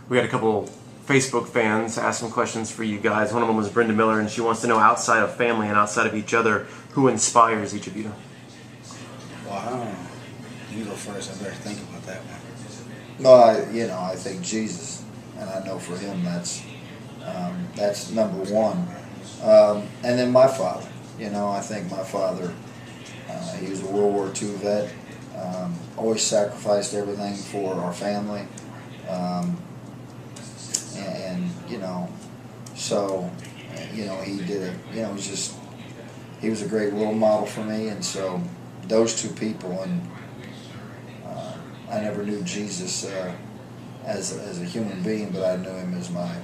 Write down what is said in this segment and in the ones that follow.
We had a couple Facebook fans ask some questions for you guys. One of them was Brenda Miller, and she wants to know, outside of family and outside of each other, who inspires each of you? Wow. You go first. I better think about that one. No, I think Jesus, and I know for him that's number one. And then my father. I think my father, he was a World War II vet. Always sacrificed everything for our family. So he did it. He was a great role model for me, and so those two people, and I never knew Jesus as a human being, but I knew him as my,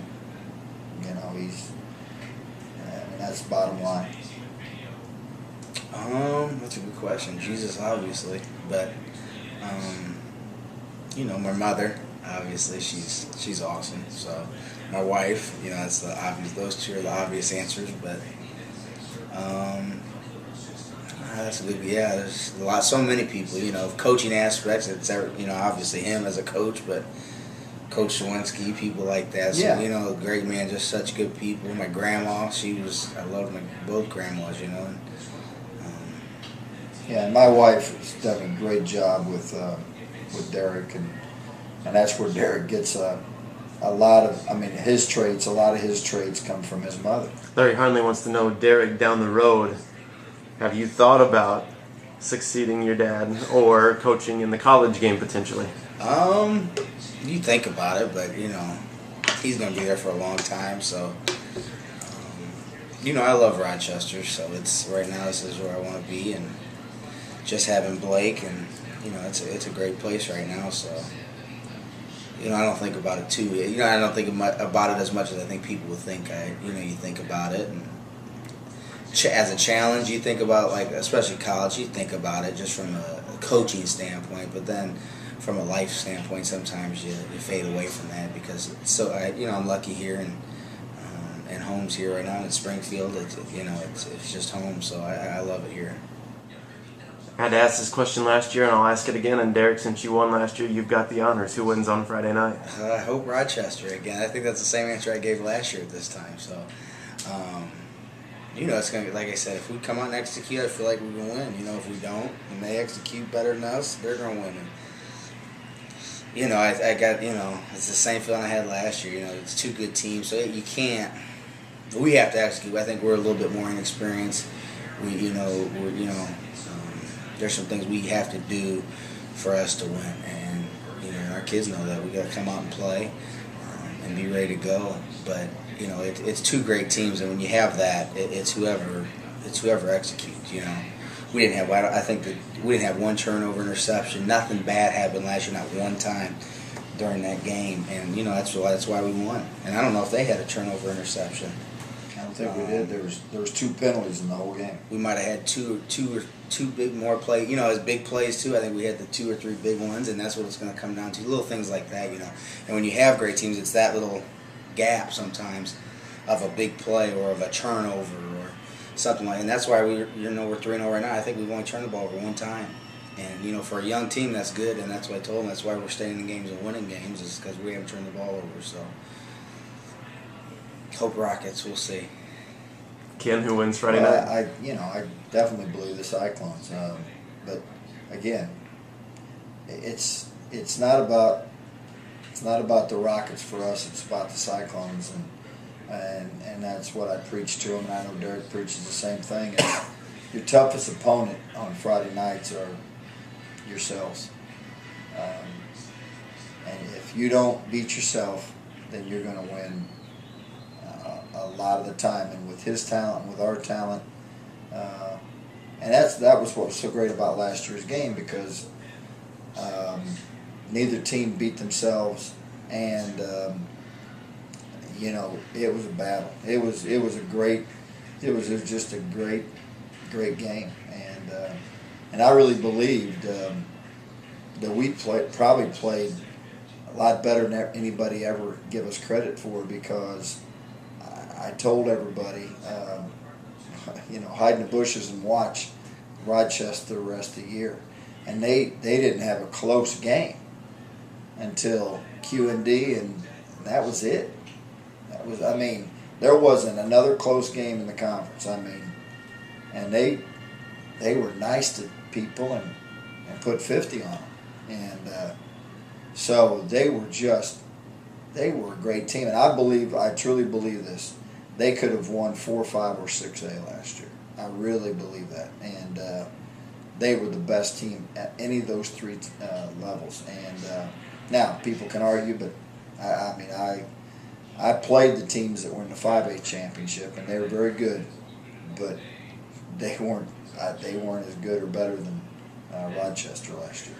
that's the bottom line. That's a good question. Jesus, obviously, but my mother, obviously, she's awesome. So my wife, that's the obvious. Those two are the obvious answers, but that's a good. Yeah, there's so many people. Coaching aspects. It's obviously him as a coach, but Coach Lewinsky, people like that. So Yeah. Great man, just such good people. My grandma, I loved both grandmas. Yeah, and my wife has done a great job with Derek, and that's where Derek gets a lot of his traits. A lot of his traits come from his mother. Larry Harnley wants to know, Derek, down the road, have you thought about succeeding your dad or coaching in the college game potentially? You think about it, but he's gonna be there for a long time. So I love Rochester, so right now this is where I want to be, and just having Blake, and it's a great place right now. So I don't think about it too. I don't think about it as much as I think people would think. You think about it, and as a challenge, you think about, like, especially college, you think about it just from a coaching standpoint, but then from a life standpoint, sometimes you fade away from that because I'm lucky here, and home's here right now in Springfield. It's just home, so I love it here. I had to ask this question last year, and I'll ask it again. And Derek, since you won last year, you've got the honors. Who wins on Friday night? I hope Rochester again. I think that's the same answer I gave last year at this time. So, it's gonna be, like I said, if we come out and execute, I feel like we're gonna win. If we don't, and they execute better than us, they're gonna win. And, I got, it's the same feeling I had last year. It's two good teams, so you can't. We have to execute. I think we're a little bit more inexperienced. There's some things we have to do for us to win, and our kids know that. We got to come out and play and be ready to go. But it's two great teams, and when you have that, it's whoever executes. We didn't have. I think that we didn't have one turnover, interception. Nothing bad happened last year, not one time during that game, and that's why we won. And I don't know if they had a turnover, interception. I don't think we did. There was two penalties in the whole game. We might have had two big more plays. As big plays too. I think we had the 2 or 3 big ones, and that's what it's going to come down to. Little things like that, And when you have great teams, it's that little gap sometimes of a big play or of a turnover or something like. And that's why we're 3-0 right now. I think we've only turned the ball over one time, and for a young team, that's good. And that's what I told them. That's why we're staying in games and winning games, is because we haven't turned the ball over. So hope Rockets. We'll see. Ken, who wins Friday night? I definitely believe the Cyclones, but again, it's not about the Rockets for us. It's about the Cyclones, and that's what I preach to them. And I know Derek preaches the same thing. And your toughest opponent on Friday nights are yourselves, and if you don't beat yourself, then you're going to win a lot of the time. And with his talent, and with our talent, and that was what was so great about last year's game, because neither team beat themselves, and it was a battle. It was just a great game, and I really believed that we probably played a lot better than anybody ever give us credit for, because I told everybody, hide in the bushes and watch Rochester the rest of the year. And they didn't have a close game until QND, and that was it. I mean, there wasn't another close game in the conference. I mean, and they were nice to people and put 50 on them. And so they were a great team. And I truly believe this. They could have won 4, 5, or 6A last year. I really believe that. And they were the best team at any of those three levels. And now, people can argue, but I played the teams that were in the 5A championship, and they were very good, but they weren't as good or better than Rochester last year.